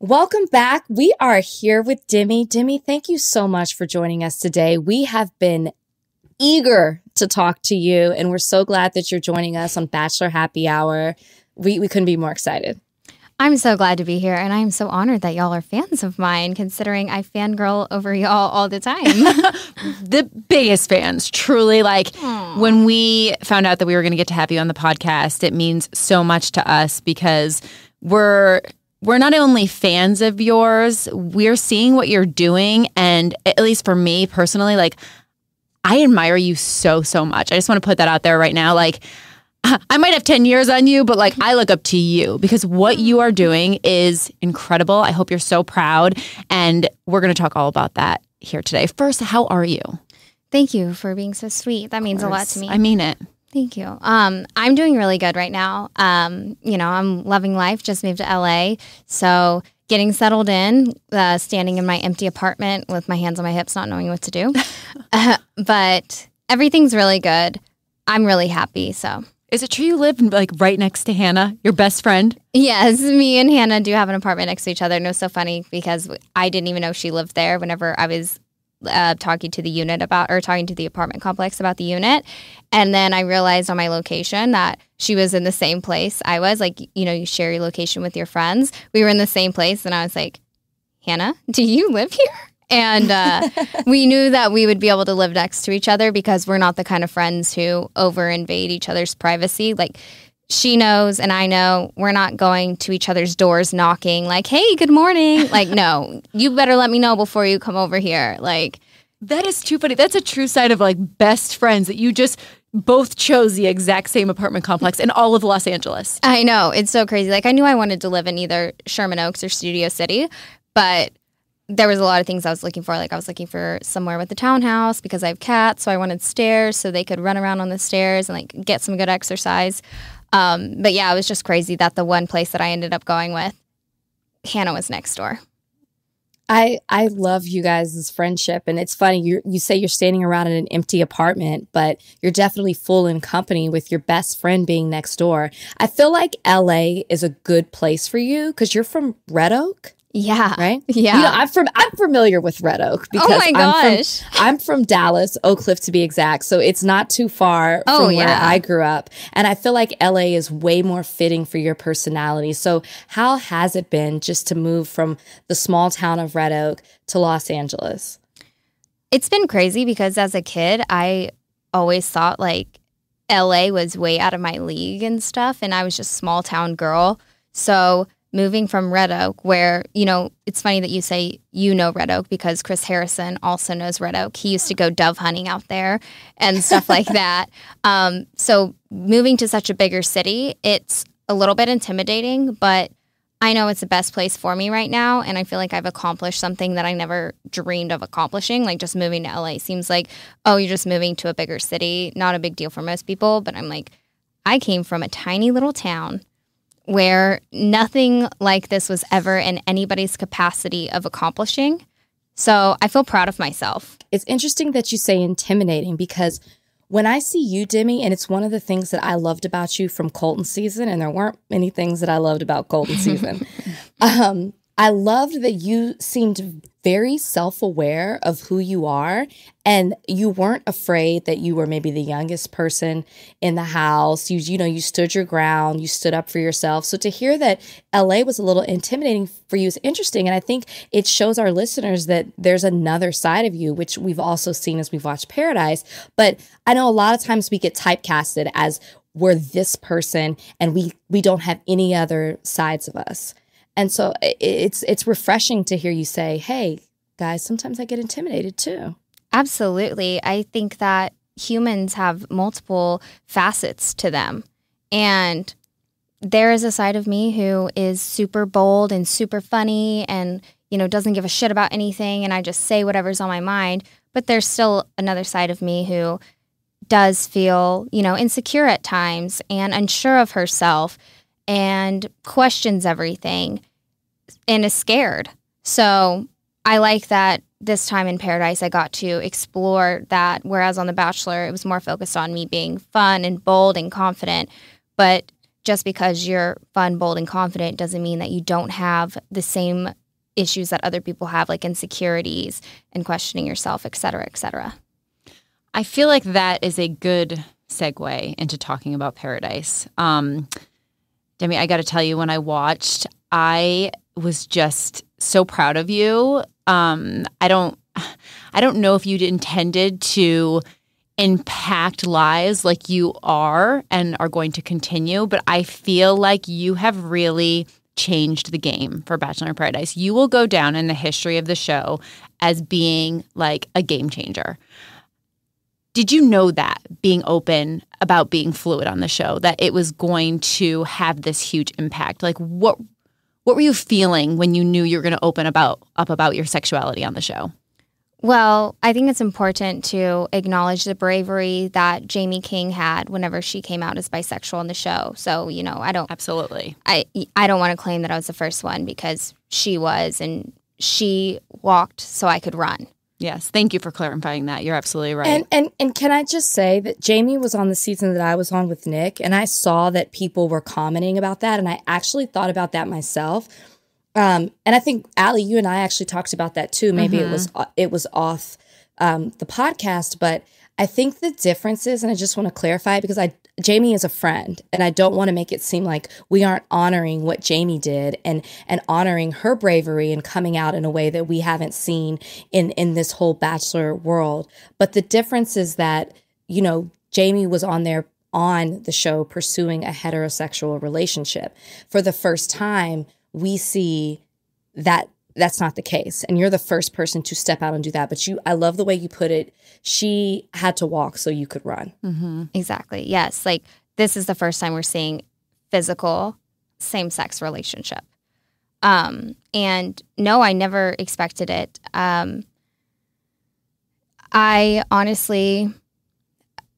Welcome back. We are here with Demi. Demi, thank you so much for joining us today. We have been eager to talk to you, and we're so glad that you're joining us on Bachelor Happy Hour. We couldn't be more excited. I'm so glad to be here, and I am so honored that y'all are fans of mine, considering I fangirl over y'all all the time. The biggest fans, truly. When we found out that we were going to get to have you on the podcast, it means so much to us because we're not only fans of yours, we're seeing what you're doing, and at least for me personally, I admire you so much. I just want to put that out there right now. I might have 10 years on you, but I look up to you because what you are doing is incredible. I hope you're so proud. And we're going to talk all about that here today. First, how are you? Thank you for being so sweet. That means a lot to me. I mean it. Thank you. I'm doing really good right now. I'm loving life. Just moved to LA. So getting settled in, standing in my empty apartment with my hands on my hips, not knowing what to do. But everything's really good. I'm really happy. So. Is it true you live right next to Hannah, your best friend? Yes, me and Hannah do have an apartment next to each other. And it was so funny because I didn't even know she lived there whenever I was talking to the apartment complex about the unit. And then I realized on my location that she was in the same place I was. You share your location with your friends. We were in the same place. And I was like, Hannah, do you live here? And we knew that we would be able to live next to each other because we're not the kind of friends who over-invade each other's privacy. She knows and I know we're not going to each other's doors knocking hey, good morning. No, you better let me know before you come over here. That is too funny. That's a true sign of best friends that you just both chose the exact same apartment complex in all of Los Angeles. I know. It's so crazy. I knew I wanted to live in either Sherman Oaks or Studio City, but there was a lot of things I was looking for. I was looking for somewhere with a townhouse because I have cats, so I wanted stairs so they could run around on the stairs and get some good exercise. But yeah, it was just crazy that the one place that I ended up going with, Hannah was next door. I love you guys' friendship, and it's funny. You say you're standing around in an empty apartment, but you're definitely full in company with your best friend being next door. I feel like LA is a good place for you because you're from Red Oak. Yeah. Right? Yeah. I'm familiar with Red Oak because oh my gosh. I'm from Dallas, Oak Cliff to be exact. So it's not too far from where I grew up. And I feel like LA is way more fitting for your personality. So how has it been just to move from the small town of Red Oak to Los Angeles? It's been crazy because as a kid, I always thought LA was way out of my league and stuff. And I was just a small town girl. So moving from Red Oak, where, it's funny that you say Red Oak because Chris Harrison also knows Red Oak. He used to go dove hunting out there and stuff like that. So moving to such a bigger city, it's a little bit intimidating, but I know it's the best place for me right now. And I feel like I've accomplished something that I never dreamed of accomplishing. Just moving to LA seems you're just moving to a bigger city. Not a big deal for most people, but I'm I came from a tiny little town where nothing like this was ever in anybody's capacity of accomplishing. So I feel proud of myself. It's interesting that you say intimidating because when I see you, Demi, and it's one of the things that I loved about you from Colton season, and there weren't many things that I loved about Colton season. I loved that you seemed very self-aware of who you are, and you weren't afraid that you were maybe the youngest person in the house. You stood your ground, you stood up for yourself. So to hear that LA was a little intimidating for you is interesting, and I think it shows our listeners that there's another side of you, which we've also seen as we've watched Paradise. But I know a lot of times we get typecasted as we're this person, and we don't have any other sides of us. And so it's refreshing to hear you say, hey, guys, sometimes I get intimidated too. Absolutely. I think that humans have multiple facets to them. And there is a side of me who is super bold and super funny and, doesn't give a shit about anything. And I just say whatever's on my mind. But there's still another side of me who does feel, insecure at times and unsure of herself and questions everything and is scared. So I like that this time in Paradise I got to explore that, whereas on The Bachelor it was more focused on me being fun and bold and confident. But just because you're fun, bold, and confident doesn't mean that you don't have the same issues that other people have, like insecurities and questioning yourself, et cetera, et cetera. I feel like that is a good segue into talking about Paradise. Demi, I got to tell you, when I watched, I was just so proud of you. I don't know if you intended to impact lives like you are and are going to continue, but I feel like you have really changed the game for Bachelor in Paradise. You will go down in the history of the show as being like a game changer. Did you know that, being open about being fluid on the show, that it was going to have this huge impact? Like, what were you feeling when you knew you were going to open up about your sexuality on the show? Well, I think it's important to acknowledge the bravery that Jamie King had whenever she came out as bisexual on the show. So, I don't... Absolutely. I don't want to claim that I was the first one, because she was, and she walked so I could run. Yes. Thank you for clarifying that. You're absolutely right. And can I just say that Jamie was on the season that I was on with Nick, and I saw that people were commenting about that, and I actually thought about that myself. And I think, Allie, you and I actually talked about that too. Maybe it was off the podcast, but I think the difference is, and I just want to clarify, because Jamie is a friend, and I don't want to make it seem like we aren't honoring what Jamie did and honoring her bravery and coming out in a way that we haven't seen in this whole Bachelor world. But the difference is that, Jamie was on the show pursuing a heterosexual relationship. For the first time, we see that that's not the case. And you're the first person to step out and do that. But I love the way you put it. She had to walk so you could run. Mm-hmm. Exactly. Yes. Like, this is the first time we're seeing physical same-sex relationship. And no, I never expected it. I honestly,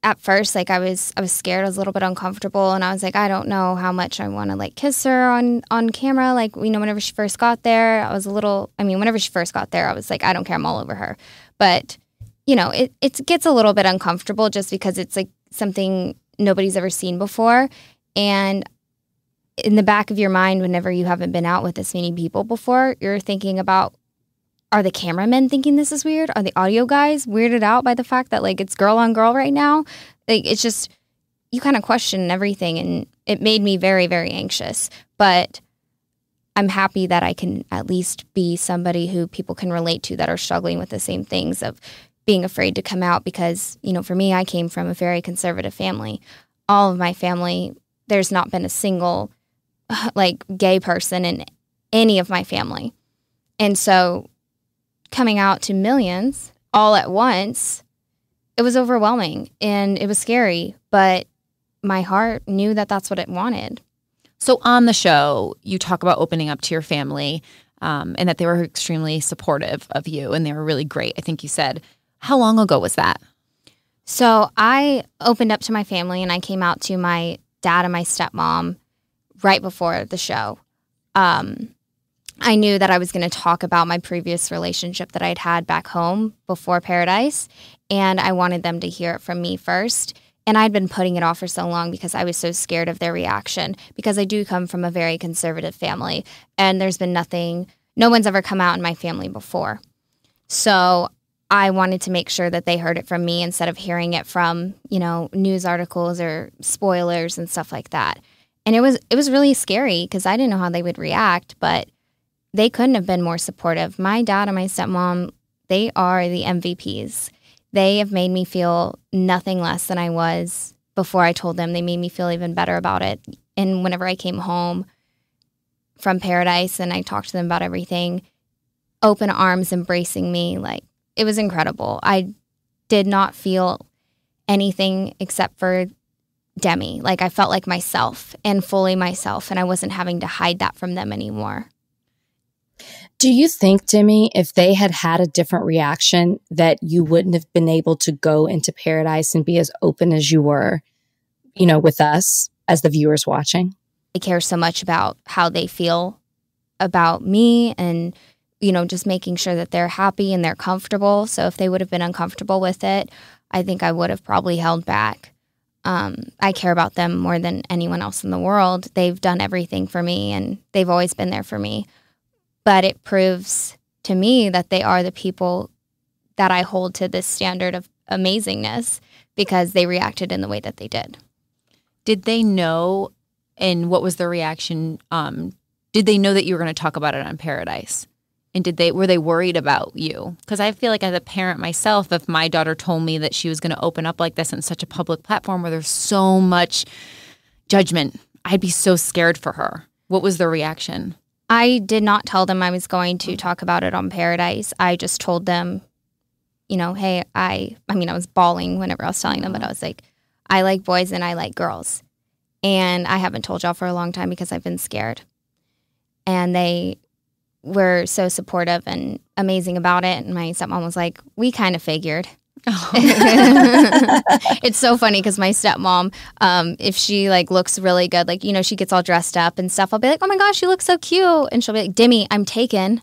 at first, like, I was scared. I was a little bit uncomfortable, and I was like, I don't know how much I want to, like, kiss her on camera. Like, whenever she first got there, whenever she first got there, I was like, I don't care, I'm all over her. But, it gets a little bit uncomfortable just because it's, like, something nobody's ever seen before. And in the back of your mind, whenever you haven't been out with this many people before, you're thinking about, are the cameramen thinking this is weird? Are the audio guys weirded out by the fact that, like, it's girl on girl right now? Like, it's just, you kind of question everything, and it made me very, very anxious. But I'm happy that I can at least be somebody who people can relate to that are struggling with the same things of being afraid to come out, because, for me, I came from a very conservative family. All of my family, there's not been a single, like, gay person in any of my family. And so coming out to millions all at once, it was overwhelming and it was scary, but my heart knew that that's what it wanted. So on the show, you talk about opening up to your family, and that they were extremely supportive of you, and they were really great, I think you said. How long ago was that? So I opened up to my family, and I came out to my dad and my stepmom right before the show. I knew that I was going to talk about my previous relationship that I'd had back home before Paradise, and I wanted them to hear it from me first. And I'd been putting it off for so long because I was so scared of their reaction, because I do come from a very conservative family, and there's been no one's ever come out in my family before. So I wanted to make sure that they heard it from me instead of hearing it from, news articles or spoilers and stuff like that. And it was really scary because I didn't know how they would react, but they couldn't have been more supportive. My dad and my stepmom, they are the MVPs. They have made me feel nothing less than I was before I told them. They made me feel even better about it. And whenever I came home from Paradise and I talked to them about everything, open arms embracing me, like, it was incredible. I did not feel anything except for Demi. Like, I felt like myself and fully myself, and I wasn't having to hide that from them anymore. Do you think, Demi, if they had had a different reaction, that you wouldn't have been able to go into Paradise and be as open as you were, with us as the viewers watching? I care so much about how they feel about me, and, just making sure that they're happy and they're comfortable. So if they would have been uncomfortable with it, I think I would have probably held back. I care about them more than anyone else in the world. They've done everything for me, and they've always been there for me. But it proves to me that they are the people that I hold to this standard of amazingness because they reacted in the way that they did. Did they know, and what was their reaction? Did they know that you were going to talk about it on Paradise? And were they worried about you? Because I feel like as a parent myself, if my daughter told me that she was going to open up like this on such a public platform where there's so much judgment, I'd be so scared for her. What was their reaction? I did not tell them I was going to talk about it on Paradise. I just told them, hey, I was bawling whenever I was telling them, but I was like, I like boys and I like girls. And I haven't told y'all for a long time because I've been scared. And they were so supportive and amazing about it. And my stepmom was like, we kind of figured. Oh. It's so funny because my stepmom, if she looks really good, she gets all dressed up and stuff, I'll be like, oh my gosh, you look so cute. And she'll be like, Demi, I'm taken.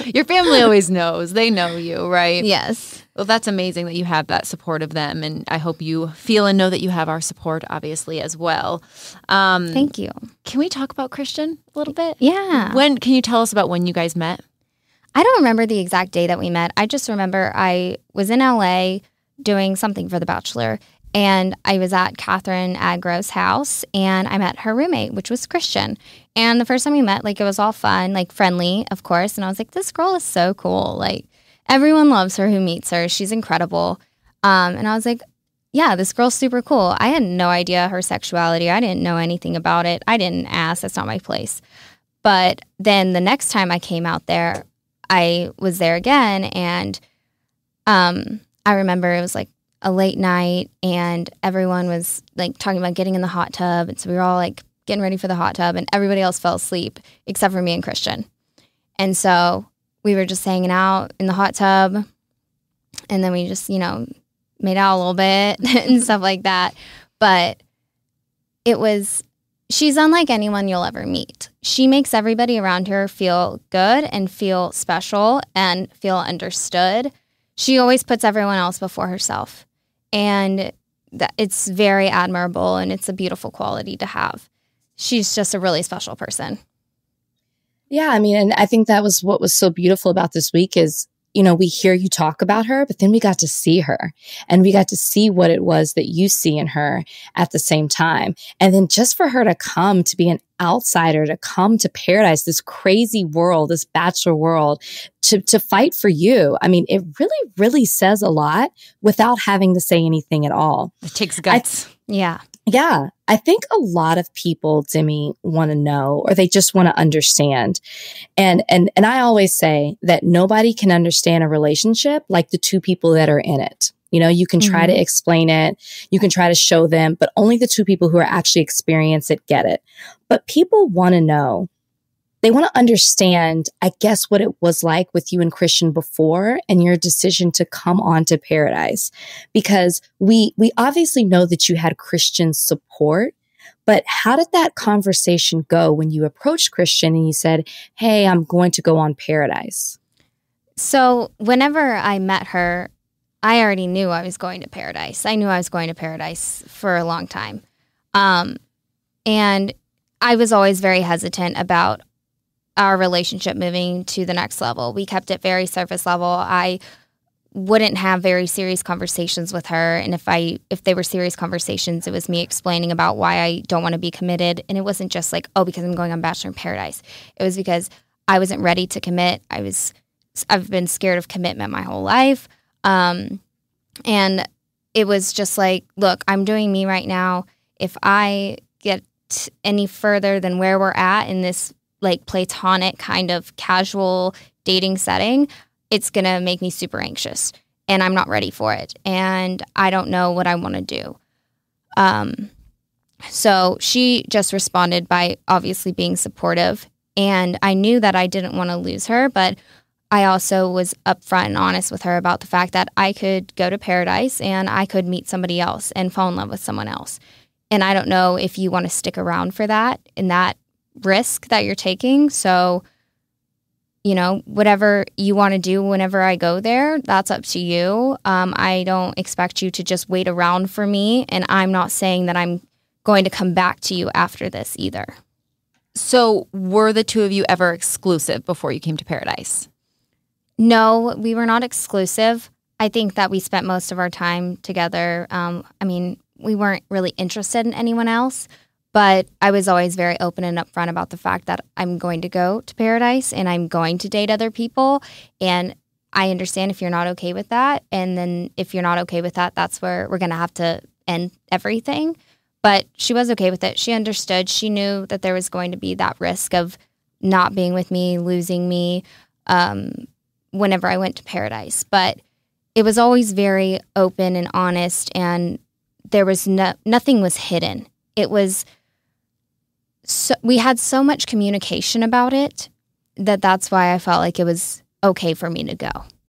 Your family always knows. They know you, right? Yes. Well, that's amazing that you have that support of them. And I hope you feel and know that you have our support, obviously, as well. Thank you. Can we talk about Kristian a little bit? Yeah. Can you tell us about when you guys met? I don't remember the exact day that we met. I just remember I was in LA doing something for The Bachelor, and I was at Catherine Agro's house, and I met her roommate, which was Kristian. And the first time we met, it was all fun, friendly, of course. And I was like, this girl is so cool. Everyone loves her who meets her. She's incredible. And I was like, yeah, this girl's super cool. I had no idea her sexuality. I didn't know anything about it. I didn't ask. That's not my place. But then the next time I came out there, I was there again, and I remember it was a late night, and everyone was talking about getting in the hot tub, and so we were all getting ready for the hot tub, and everybody else fell asleep except for me and Kristian. And so we were just hanging out in the hot tub, and then we just made out a little bit and stuff like that. But she's unlike anyone you'll ever meet. She makes everybody around her feel good and feel special and feel understood. She always puts everyone else before herself. And it's very admirable, and it's a beautiful quality to have. She's just a really special person. Yeah, and I think that was what was so beautiful about this week is, we hear you talk about her, but then we got to see her, and we got to see what it was that you see in her at the same time. And then just for her to come to be an outsider, to come to Paradise, this crazy world, this Bachelor world, to fight for you. It really, really says a lot without having to say anything at all. It takes guts. Yeah. Yeah, I think a lot of people, Demi, want to know, or they just want to understand. And I always say that nobody can understand a relationship like the two people that are in it. You can try to explain it, you can try to show them, but only the two people who are actually experience it get it. But people want to know. They want to understand, I guess, what it was like with you and Kristian before and your decision to come on to Paradise. Because we obviously know that you had Kristian's support, but how did that conversation go when you approached Kristian and you said, hey, I'm going to go on Paradise? So whenever I met her, I already knew I was going to Paradise. I knew I was going to Paradise for a long time. And I was always very hesitant about our relationship moving to the next level. We kept it very surface level. I wouldn't have very serious conversations with her. And if they were serious conversations, it was me explaining about why I don't want to be committed. And it wasn't just because I'm going on Bachelor in Paradise. It was because I wasn't ready to commit. I've been scared of commitment my whole life. And it was just look, I'm doing me right now. If I get any further than where we're at in this platonic kind of casual dating setting, it's going to make me super anxious, and I'm not ready for it. And I don't know what I want to do. So she just responded by obviously being supportive. And I knew that I didn't want to lose her, but I also was upfront and honest with her about the fact that I could go to Paradise and I could meet somebody else and fall in love with someone else. And I don't know if you want to stick around for that and that risk that you're taking. So whatever you want to do whenever I go there, that's up to you. I don't expect you to just wait around for me. And I'm not saying that I'm going to come back to you after this either. So were the two of you ever exclusive before you came to Paradise? No, we were not exclusive. I think that we spent most of our time together. We weren't really interested in anyone else. But I was always very open and upfront about the fact that I'm going to go to Paradise and I'm going to date other people. And I understand if you're not okay with that. And then if you're not okay with that, that's where we're going to have to end everything. But she was okay with it. She understood. She knew that there was going to be that risk of not being with me, losing me whenever I went to Paradise. But it was always very open and honest, and there was nothing was hidden. It was... So we had so much communication about it that's why I felt like it was okay for me to go.